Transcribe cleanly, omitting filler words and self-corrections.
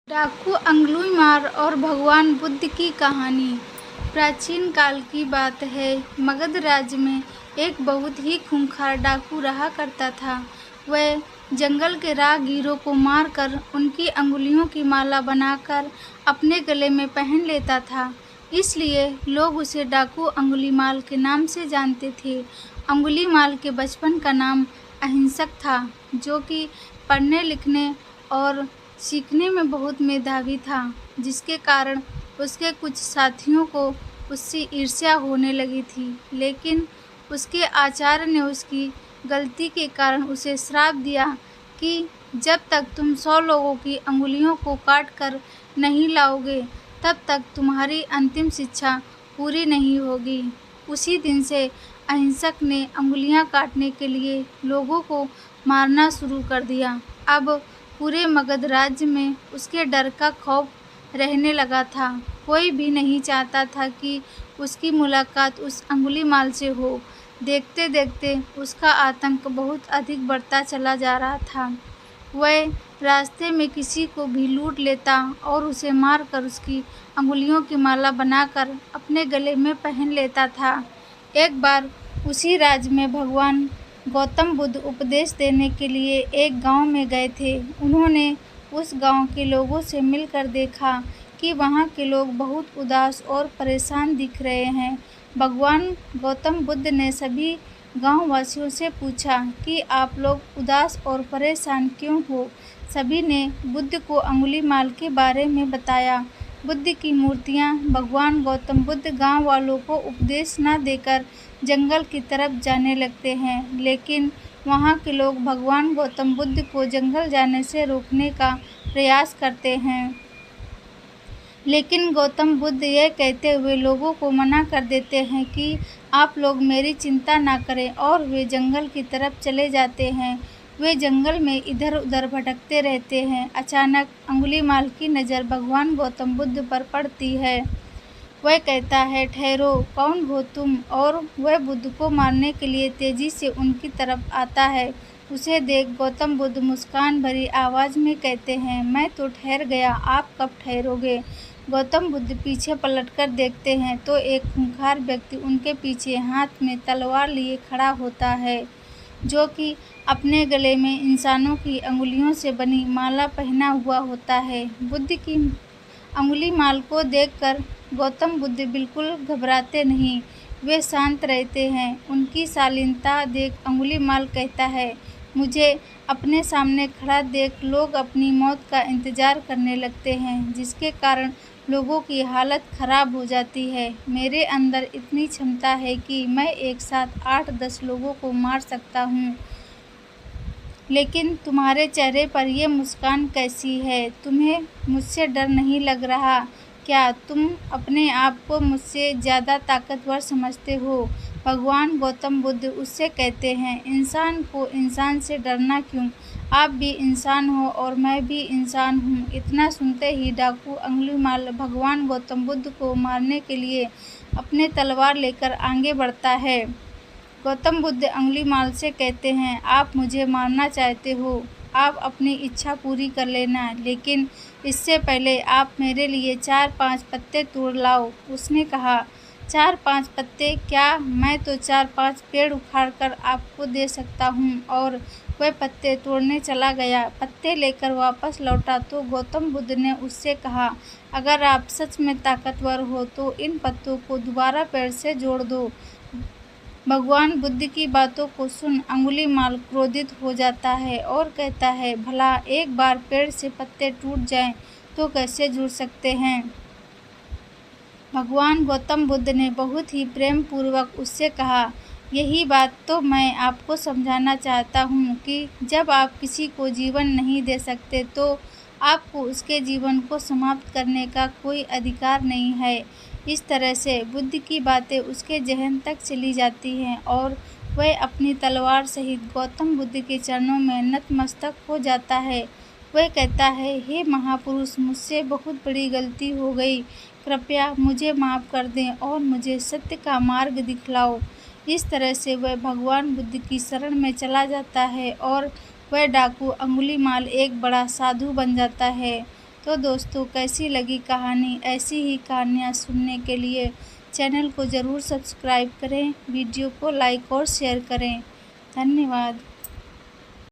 डाकू अंगुलीमाल और भगवान बुद्ध की कहानी। प्राचीन काल की बात है। मगध राज्य में एक बहुत ही खूंखार डाकू रहा करता था। वह जंगल के राहगीरों को मारकर उनकी अंगुलियों की माला बनाकर अपने गले में पहन लेता था। इसलिए लोग उसे डाकू अंगुलीमाल के नाम से जानते थे। अंगुलीमाल के बचपन का नाम अहिंसक था, जो कि पढ़ने लिखने और सीखने में बहुत मेधावी था, जिसके कारण उसके कुछ साथियों को उससे ईर्ष्या होने लगी थी। लेकिन उसके आचार्य ने उसकी गलती के कारण उसे श्राप दिया कि जब तक तुम 100 लोगों की अंगुलियों को काट कर नहीं लाओगे, तब तक तुम्हारी अंतिम शिक्षा पूरी नहीं होगी। उसी दिन से अहिंसक ने अंगुलियां काटने के लिए लोगों को मारना शुरू कर दिया। अब पूरे मगध राज्य में उसके डर का खौफ रहने लगा था। कोई भी नहीं चाहता था कि उसकी मुलाकात उस अंगुलीमाल से हो। देखते देखते उसका आतंक बहुत अधिक बढ़ता चला जा रहा था। वह रास्ते में किसी को भी लूट लेता और उसे मारकर उसकी अंगुलियों की माला बनाकर अपने गले में पहन लेता था। एक बार उसी राज्य में भगवान गौतम बुद्ध उपदेश देने के लिए एक गांव में गए थे। उन्होंने उस गांव के लोगों से मिलकर देखा कि वहां के लोग बहुत उदास और परेशान दिख रहे हैं। भगवान गौतम बुद्ध ने सभी गांववासियों से पूछा कि आप लोग उदास और परेशान क्यों हो। सभी ने बुद्ध को अंगुलीमाल के बारे में बताया। बुद्ध की मूर्तियां भगवान गौतम बुद्ध गांव वालों को उपदेश न देकर जंगल की तरफ जाने लगते हैं, लेकिन वहां के लोग भगवान गौतम बुद्ध को जंगल जाने से रोकने का प्रयास करते हैं। लेकिन गौतम बुद्ध यह कहते हुए लोगों को मना कर देते हैं कि आप लोग मेरी चिंता ना करें, और वे जंगल की तरफ चले जाते हैं। वे जंगल में इधर उधर भटकते रहते हैं। अचानक अंगुलीमाल की नज़र भगवान गौतम बुद्ध पर पड़ती है। वह कहता है, ठहरो, कौन हो तुम? और वह बुद्ध को मारने के लिए तेजी से उनकी तरफ आता है। उसे देख गौतम बुद्ध मुस्कान भरी आवाज़ में कहते हैं, मैं तो ठहर गया, आप कब ठहरोगे? गौतम बुद्ध पीछे पलटकर देखते हैं तो एक खूंखार व्यक्ति उनके पीछे हाथ में तलवार लिए खड़ा होता है, जो कि अपने गले में इंसानों की अंगुलियों से बनी माला पहना हुआ होता है। बुद्ध की अंगुलीमाल को देखकर गौतम बुद्ध बिल्कुल घबराते नहीं, वे शांत रहते हैं। उनकी शालीनता देख अंगुलीमाल कहता है, मुझे अपने सामने खड़ा देख लोग अपनी मौत का इंतजार करने लगते हैं, जिसके कारण लोगों की हालत खराब हो जाती है। मेरे अंदर इतनी क्षमता है कि मैं एक साथ 8-10 लोगों को मार सकता हूँ। लेकिन तुम्हारे चेहरे पर यह मुस्कान कैसी है? तुम्हें मुझसे डर नहीं लग रहा क्या? तुम अपने आप को मुझसे ज़्यादा ताकतवर समझते हो? भगवान गौतम बुद्ध उससे कहते हैं, इंसान को इंसान से डरना क्यों? आप भी इंसान हो और मैं भी इंसान हूँ। इतना सुनते ही डाकू अंगुलीमाल भगवान गौतम बुद्ध को मारने के लिए अपने तलवार लेकर आगे बढ़ता है। गौतम बुद्ध अंगुलीमाल से कहते हैं, आप मुझे मारना चाहते हो, आप अपनी इच्छा पूरी कर लेना, लेकिन इससे पहले आप मेरे लिए 4-5 पत्ते तोड़ लाओ। उसने कहा, 4-5 पत्ते क्या? मैं तो 4-5 पेड़ उखाड़ कर आपको दे सकता हूँ। और वह पत्ते तोड़ने चला गया। पत्ते लेकर वापस लौटा तो गौतम बुद्ध ने उससे कहा, अगर आप सच में ताकतवर हो तो इन पत्तों को दोबारा पेड़ से जोड़ दो। भगवान बुद्ध की बातों को सुन अंगुलीमाल क्रोधित हो जाता है और कहता है, भला एक बार पेड़ से पत्ते टूट जाएं तो कैसे जुड़ सकते हैं? भगवान गौतम बुद्ध ने बहुत ही प्रेम पूर्वक उससे कहा, यही बात तो मैं आपको समझाना चाहता हूँ कि जब आप किसी को जीवन नहीं दे सकते तो आपको उसके जीवन को समाप्त करने का कोई अधिकार नहीं है। इस तरह से बुद्ध की बातें उसके जहन तक चली जाती हैं और वह अपनी तलवार सहित गौतम बुद्ध के चरणों में नतमस्तक हो जाता है। वह कहता है, हे महापुरुष, मुझसे बहुत बड़ी गलती हो गई, कृपया मुझे माफ़ कर दें और मुझे सत्य का मार्ग दिखलाओ। इस तरह से वह भगवान बुद्ध की शरण में चला जाता है और वह डाकू अंगुलीमाल एक बड़ा साधु बन जाता है। तो दोस्तों, कैसी लगी कहानी? ऐसी ही कहानियाँ सुनने के लिए चैनल को ज़रूर सब्सक्राइब करें, वीडियो को लाइक और शेयर करें। धन्यवाद।